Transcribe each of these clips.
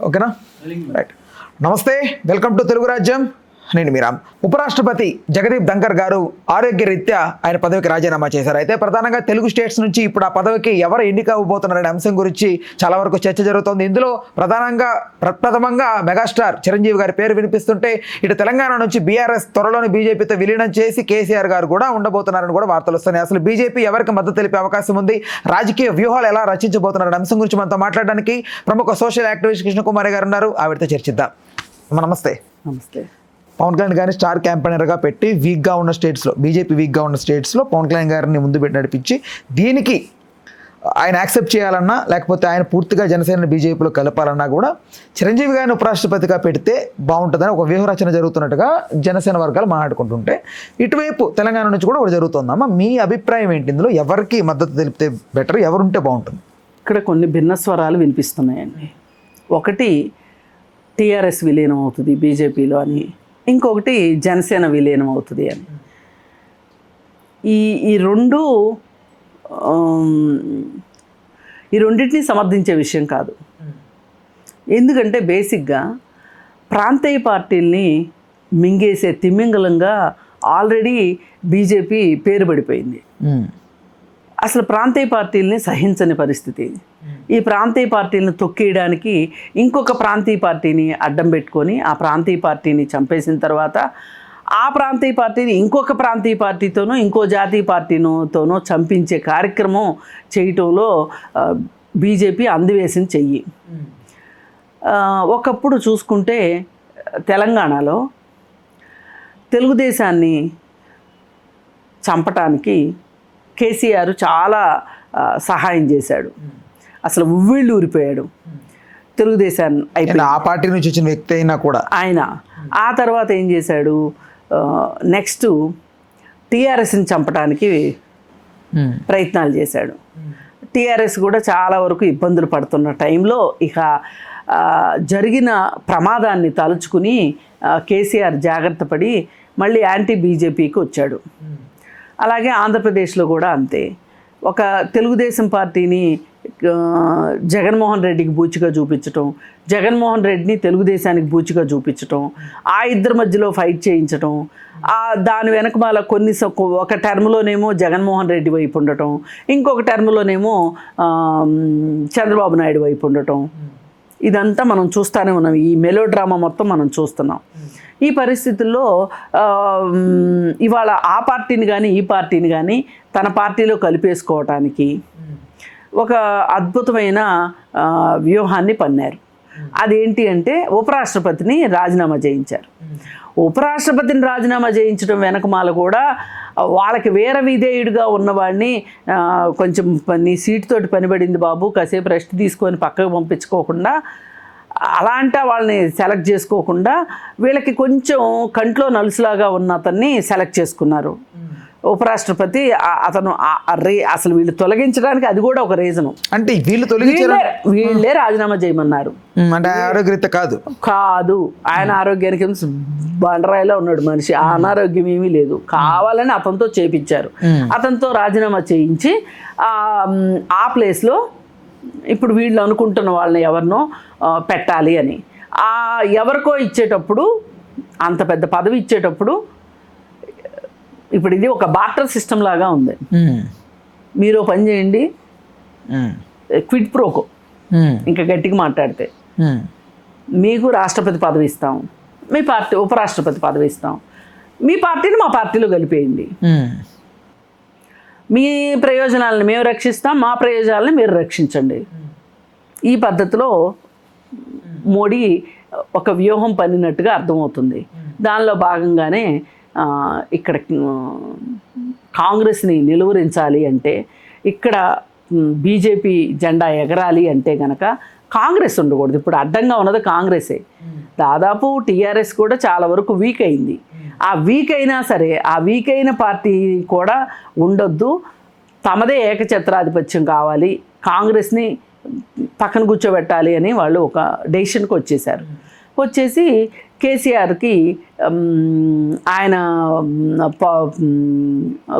ఓకేనా రైట్. నమస్తే, welcome to Telugu రాజ్యం. నేను మీరామ్. ఉపరాష్ట్రపతి జగదీప్ ధంకర్ గారు ఆరోగ్య రీత్యా ఆయన పదవికి రాజీనామా చేశారు. అయితే ప్రధానంగా తెలుగు స్టేట్స్ నుంచి ఇప్పుడు ఆ పదవికి ఎవరు ఎన్నిక అవ్వబోతున్నారనే అంశం గురించి చాలా వరకు చర్చ జరుగుతోంది. ఇందులో ప్రథమంగా మెగాస్టార్ చిరంజీవి గారి పేరు వినిపిస్తుంటే, ఇటు తెలంగాణ నుంచి బీఆర్ఎస్ త్వరలోని బీజేపీతో విలీనం చేసి కేసీఆర్ గారు కూడా ఉండబోతున్నారని కూడా వార్తలు వస్తున్నాయి. అసలు బీజేపీ ఎవరికి మద్దతు తెలిపే అవకాశం ఉంది, రాజకీయ వ్యూహాలు ఎలా రచించబోతున్నారనే అంశం గురించి మనతో మాట్లాడడానికి ప్రముఖ సోషల్ యాక్టివిస్ట్ కృష్ణకుమారి గారు ఉన్నారు. ఆవిడతో చర్చిద్దాం. నమస్తే. నమస్తే. పవన్ కళ్యాణ్ గారిని స్టార్ క్యాంపెయినర్గా పెట్టి వీక్గా ఉన్న స్టేట్స్లో, బీజేపీ వీక్గా ఉన్న స్టేట్స్లో పవన్ కళ్యాణ్ గారిని ముందు పెట్టి నడిపించి, దీనికి ఆయన యాక్సెప్ట్ చేయాలన్నా లేకపోతే ఆయన పూర్తిగా జనసేన బీజేపీలో కలపాలన్నా కూడా చిరంజీవి గారిని ఉపరాష్ట్రపతిగా పెడితే బాగుంటుందని ఒక వ్యూహరచన జరుగుతున్నట్టుగా జనసేన వర్గాలు మాట్లాడుకుంటుంటే, ఇటువైపు తెలంగాణ నుంచి కూడా ఒకటి జరుగుతుందమ్మా. మీ అభిప్రాయం ఏంటి? ఇందులో ఎవరికి మద్దతు తెలిపితే బెటర్, ఎవరుంటే బాగుంటుంది? ఇక్కడ కొన్ని భిన్న స్వరాలు వినిపిస్తున్నాయండి. ఒకటి టీఆర్ఎస్ విలీనం అవుతుంది బీజేపీలో అని, ఇంకొకటి జనసేన విలీనం అవుతుంది అని. ఈ రెండింటిని సమర్థించే విషయం కాదు. ఎందుకంటే బేసిక్గా ప్రాంతీయ పార్టీల్ని మింగేసే తిమ్మింగలంగా ఆల్రెడీ బీజేపీ పేరు పడిపోయింది. అసలు ప్రాంతీయ పార్టీలని సహించని పరిస్థితి. ఈ ప్రాంతీయ పార్టీలను తొక్కేయడానికి ఇంకొక ప్రాంతీయ పార్టీని అడ్డం పెట్టుకొని ఆ ప్రాంతీయ పార్టీని చంపేసిన తర్వాత ఆ ప్రాంతీయ పార్టీని ఇంకొక ప్రాంతీయ పార్టీతోనో ఇంకో జాతీయ పార్టీతోనో చంపించే కార్యక్రమం చేయటంలో బీజేపీ అందివేసిన చెయ్యి. ఒకప్పుడు చూసుకుంటే తెలంగాణలో తెలుగుదేశాన్ని చంపటానికి కేసీఆర్ చాలా సహాయం చేశాడు. అసలు ఉవ్విళ్ళు ఊరిపోయాడు తెలుగుదేశాన్ని. అయిపోయింది ఆ పార్టీ నుంచి వచ్చిన వ్యక్తి అయినా కూడా ఆయన. ఆ తర్వాత ఏం చేశాడు, నెక్స్ట్ టీఆర్ఎస్ని చంపడానికి ప్రయత్నాలు చేశాడు. టీఆర్ఎస్ కూడా చాలా వరకు ఇబ్బందులు పడుతున్న టైంలో ఇక జరిగిన ప్రమాదాన్ని తలుచుకుని కేసీఆర్ జాగ్రత్త పడి మళ్ళీ యాంటీ బీజేపీకి వచ్చాడు. అలాగే ఆంధ్రప్రదేశ్లో కూడా అంతే. ఒక తెలుగుదేశం పార్టీని జగన్మోహన్ రెడ్డికి బూచిగా చూపించటం, జగన్మోహన్ రెడ్డిని తెలుగుదేశానికి బూచిగా చూపించటం, ఆ ఇద్దరి మధ్యలో ఫైట్ చేయించటం, దాని వెనకమాల ఒక టర్మ్లోనేమో జగన్మోహన్ రెడ్డి వైపు ఉండటం, ఇంకొక టర్మ్లోనేమో చంద్రబాబు నాయుడు వైపు ఉండటం. ఇదంతా మనం చూస్తూనే ఉన్నాం. ఈ మెలో డ్రామా మొత్తం మనం చూస్తున్నాం. ఈ పరిస్థితుల్లో ఇవాళ ఆ పార్టీని కానీ ఈ పార్టీని కానీ తన పార్టీలో కలిపేసుకోవటానికి ఒక అద్భుతమైన వ్యూహాన్ని పన్నారు. అదేంటి అంటే ఉపరాష్ట్రపతిని రాజీనామా చేయించారు. ఉపరాష్ట్రపతిని రాజీనామా చేయించడం వెనకమాల కూడా వాళ్ళకి వేరే విధేయుడిగా ఉన్నవాడిని కొంచెం నీ సీటుతోటి పనిపడింది బాబు, కాసేపు రెస్ట్ తీసుకొని పక్కకు పంపించుకోకుండా, అలాంటి వాళ్ళని సెలెక్ట్ చేసుకోకుండా వీళ్ళకి కొంచెం కంట్లో నలుసులాగా ఉన్న అతన్ని సెలెక్ట్ చేసుకున్నారు ఉపరాష్ట్రపతి. అతను అసలు వీళ్ళు తొలగించడానికి అది కూడా ఒక రీజను. అంటే వీళ్ళే రాజీనామా చేయమన్నారు. అంటే ఆరోగ్యరీత్యా కాదు, ఆయన ఆరోగ్యానికి బండరాయిలో ఉన్నాడు మనిషి, ఆ అనారోగ్యం ఏమీ లేదు. కావాలని అతనితో చేపించారు. అతనితో రాజీనామా చేయించి ఆ ప్లేస్లో ఇప్పుడు వీళ్ళు అనుకుంటున్న వాళ్ళని ఎవరినో పెట్టాలి అని. ఎవరికో ఇచ్చేటప్పుడు, అంత పెద్ద పదవి ఇచ్చేటప్పుడు, ఇప్పుడు ఇది ఒక బార్టర్ సిస్టమ్ లాగా ఉంది. మీరు పని చేయండి, క్విడ్ ప్రోకో, ఇంకా గట్టిగా మాట్లాడితే మీకు రాష్ట్రపతి పదవి ఇస్తాం, మీ పార్టీ ఉపరాష్ట్రపతి పదవి ఇస్తాం, మీ పార్టీని మా పార్టీలో కలిపేయండి, మీ ప్రయోజనాలను మేము రక్షిస్తాం, మా ప్రయోజనాలను మీరు రక్షించండి. ఈ పద్ధతిలో మోడీ ఒక వ్యూహం పన్నినట్టుగా అర్థమవుతుంది. దానిలో భాగంగానే ఇక్కడ కాంగ్రెస్ని నిలువరించాలి అంటే, ఇక్కడ బీజేపీ జెండా ఎగరాలి అంటే కనుక కాంగ్రెస్ ఉండకూడదు. ఇప్పుడు అడ్డంగా ఉన్నది కాంగ్రెసే. దాదాపు టీఆర్ఎస్ కూడా చాలా వరకు వీక్ అయింది. ఆ వీక్ అయినా సరే, ఆ వీక్ అయిన పార్టీ కూడా ఉండొద్దు, తమదే ఏకఛత్రాధిపత్యం కావాలి, కాంగ్రెస్ని పక్కన కూర్చోబెట్టాలి అని వాళ్ళు ఒక డెసిషన్కి వచ్చేసారు. వచ్చేసి కేసీఆర్కి ఆయన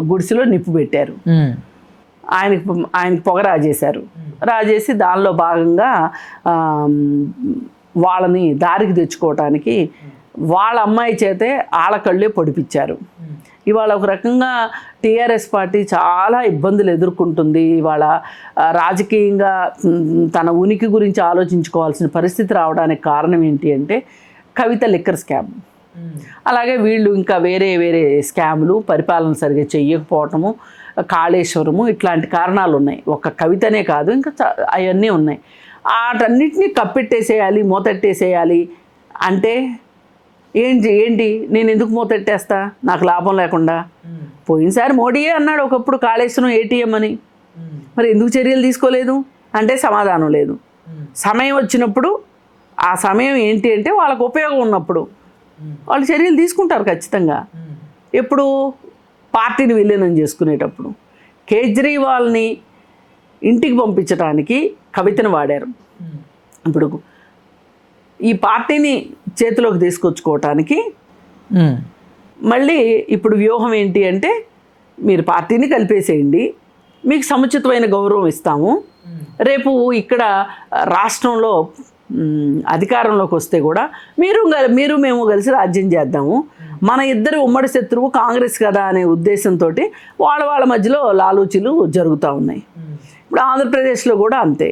గుడిసెలో నిప్పు పెట్టారు. ఆయనకి పొగ రాజేశారు. రాజేసి దానిలో భాగంగా వాళ్ళని దారికి తెచ్చుకోవటానికి వాళ్ళ అమ్మాయి చేతే ఆళ్ళకళ్ళే పొడిపించారు. ఇవాళ ఒక రకంగా టీఆర్ఎస్ పార్టీ చాలా ఇబ్బందులు ఎదుర్కొంటుంది. ఇవాళ రాజకీయంగా తన ఉనికి గురించి ఆలోచించుకోవాల్సిన పరిస్థితి రావడానికి కారణం ఏంటి అంటే కవిత లిక్కర్ స్కామ్, అలాగే వీళ్ళు ఇంకా వేరే వేరే స్కాములు, పరిపాలన సరిగ్గా చెయ్యకపోవటము, కాళేశ్వరము, ఇట్లాంటి కారణాలు ఉన్నాయి. ఒక కవితనే కాదు, ఇంకా అవన్నీ ఉన్నాయి. వాటన్నిటినీ కప్పెట్టేసేయాలి, మూతెట్టేసేయాలి అంటే ఏంటి నేను ఎందుకు మూతెట్టేస్తా, నాకు లాభం లేకుండా? పోయినసారి మోడీయే అన్నాడు ఒకప్పుడు కాళేశ్వరం ఏటీఎం అని, మరి ఎందుకు చర్యలు తీసుకోలేదు అంటే సమాధానం లేదు. సమయం వచ్చినప్పుడు ఆ సమయం ఏంటి అంటే వాళ్ళకు ఉపయోగం ఉన్నప్పుడు వాళ్ళు చర్యలు తీసుకుంటారు ఖచ్చితంగా. ఎప్పుడు పార్టీని విలీనం చేసుకునేటప్పుడు కేజ్రీవాల్ని ఇంటికి పంపించడానికి కవితను వాడారు. ఇప్పుడు ఈ పార్టీని చేతిలోకి తీసుకొచ్చుకోవటానికి మళ్ళీ ఇప్పుడు వ్యూహం ఏంటి అంటే మీరు పార్టీని కలిపేసేయండి, మీకు సముచితమైన గౌరవం ఇస్తాము, రేపు ఇక్కడ రాష్ట్రంలో అధికారంలోకి వస్తే కూడా మీరు మేము కలిసి రాజ్యం చేద్దాము, మన ఇద్దరు ఉమ్మడి శత్రువు కాంగ్రెస్ కదా అనే ఉద్దేశంతో వాళ్ళ మధ్యలో లాలూచీలు జరుగుతూ ఉన్నాయి. ఇప్పుడు ఆంధ్రప్రదేశ్లో కూడా అంతే.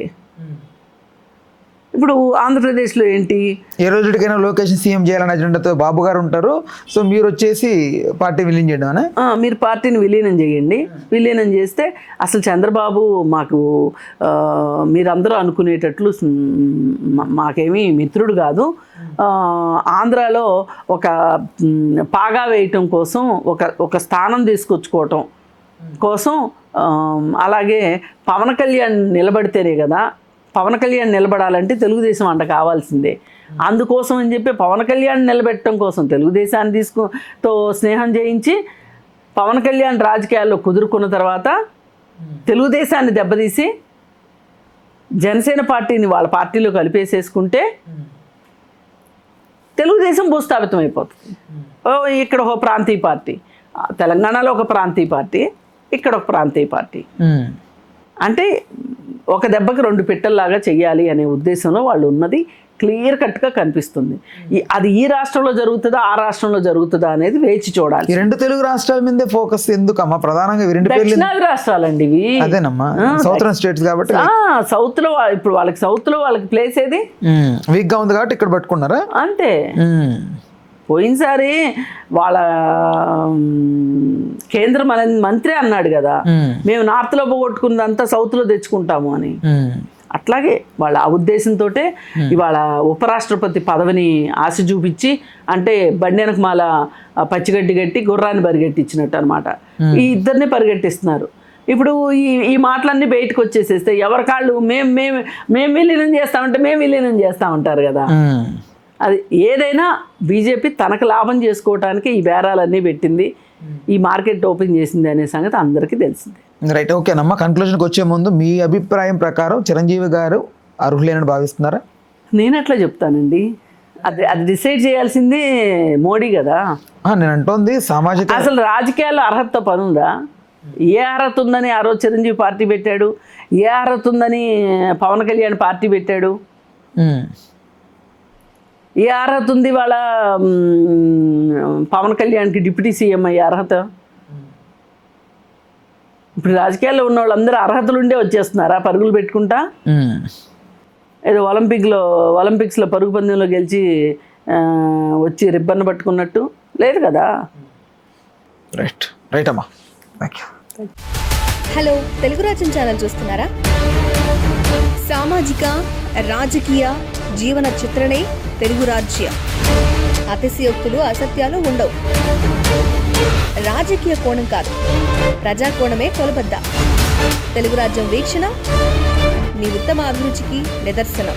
ఇప్పుడు ఆంధ్రప్రదేశ్లో ఏంటి, ఏ రోజుకైనా లొకేషన్ సీఎం చేయాలనే అజెండాతో బాబు గారు ఉంటారు. సో మీరు వచ్చేసి పార్టీ విలీనం చేయడం అనే, మీరు పార్టీని విలీనం చేయండి. విలీనం చేస్తే అసలు చంద్రబాబు మాకు మీరందరూ అనుకునేటట్లు మాకేమీ మిత్రుడు కాదు. ఆంధ్రాలో ఒక పాగా వేయటం కోసం ఒక స్థానం తీసుకొచ్చుకోవటం కోసం, అలాగే పవన్ కళ్యాణ్ నిలబడితేనే కదా, పవన్ కళ్యాణ్ నిలబడాలంటే తెలుగుదేశం అంట కావాల్సిందే. అందుకోసం అని చెప్పి పవన్ కళ్యాణ్ నిలబెట్టడం కోసం తెలుగుదేశాన్ని తో స్నేహం చేయించి పవన్ కళ్యాణ్ రాజకీయాల్లో కుదురుకున్న తర్వాత తెలుగుదేశాన్ని దెబ్బతీసి జనసేన పార్టీని వాళ్ళ పార్టీలో కలిపేసేసుకుంటే తెలుగుదేశం భూస్థాపితం అయిపోతుంది. ఇక్కడ ఒక ప్రాంతీయ పార్టీ, తెలంగాణలో ఒక ప్రాంతీయ పార్టీ, ఇక్కడ ఒక ప్రాంతీయ పార్టీ, అంటే ఒక దెబ్బకి రెండు పెట్టెల్లాగా చెయ్యాలి అనే ఉద్దేశంలో వాళ్ళు ఉన్నది క్లియర్ కట్గా కనిపిస్తుంది. అది ఈ రాష్ట్రంలో జరుగుతుందా ఆ రాష్ట్రంలో జరుగుతుందా అనేది వేచి చూడాలి. ఈ రెండు తెలుగు రాష్ట్రాల మీదే ఫోకస్ ఎందుకమ్మా ప్రధానంగా? దక్షిణాది రాష్ట్రాలండి ఇవి. అదేనమ్మా, సౌతర్న్ స్టేట్స్ కాబట్టి. సౌత్ లో ఇప్పుడు వాళ్ళకి ప్లేస్ ఏది వీక్ గా ఉంది కాబట్టి ఇక్కడ పట్టుకున్నారా అంతే. పోయినసారి వాళ్ళ కేంద్ర మంత్రి అన్నాడు కదా, మేము నార్త్లో పోగొట్టుకున్నదంతా సౌత్లో తెచ్చుకుంటాము అని. అట్లాగే వాళ్ళ ఆ ఉద్దేశంతో ఇవాళ ఉపరాష్ట్రపతి పదవిని ఆశ చూపించి, అంటే బండి వెనకమాల పచ్చిగడ్డి కట్టి గుర్రాన్ని పరిగెట్టించినట్టు అనమాట. ఈ ఇద్దరిని పరిగెట్టిస్తున్నారు. ఇప్పుడు ఈ మాటలన్నీ బయటకు వచ్చేసేస్తే ఎవరి కాళ్ళు మేము విలీనం చేస్తామంటే మేము విలీనం చేస్తామంటారు కదా. అది ఏదైనా బీజేపీ తనకు లాభం చేసుకోవటానికి ఈ బేరాలన్నీ పెట్టింది, ఈ మార్కెట్ ఓపెన్ చేసింది అనే సంగతి అందరికీ తెలిసింది. రైట్, ఓకేనమ్మా. కన్క్లూజన్కి వచ్చే ముందు మీ అభిప్రాయం ప్రకారం చిరంజీవి గారు అర్హులేనని భావిస్తున్నారా? నేను ఎట్లా చెప్తానండి, అది డిసైడ్ చేయాల్సింది మోడీ కదా. నేను అంటోంది సామాజిక, అసలు రాజకీయాల్లో అర్హత పనుందా? ఏ అర్హత ఉందని ఆ రోజు చిరంజీవి పార్టీ పెట్టాడు, ఏ అర్హత ఉందని పవన్ కళ్యాణ్ పార్టీ పెట్టాడు, ఏ అర్హత ఉంది వాళ్ళ పవన్ కళ్యాణ్కి డిప్యూటీ సీఎం అయ్యే అర్హత? ఇప్పుడు రాజకీయాల్లో ఉన్న వాళ్ళందరూ అర్హతలు ఉండే వచ్చేస్తున్నారా పరుగులు పెట్టుకుంటా? ఏదో ఒలింపిక్స్లో పరుగు పందెంలో గెలిచి వచ్చి రిబ్బన్ పట్టుకున్నట్టు లేదు కదా. రైట్ అమ్మా, థ్యాంక్ యూ. హలో, తెలుగు రాజ్యం ఛానల్ చూస్తున్నారా? సామాజిక రాజకీయ జీవన చిత్రణే తెలుగు రాజ్యం. అతిశయోక్తులు అసత్యాలు ఉండవు. రాజకీయ కోణం కాదు, ప్రజా కోణమే కొలబద్ద. తెలుగు రాజ్యం వీక్షణ మీ ఉత్తమ అభిరుచికి నిదర్శనం.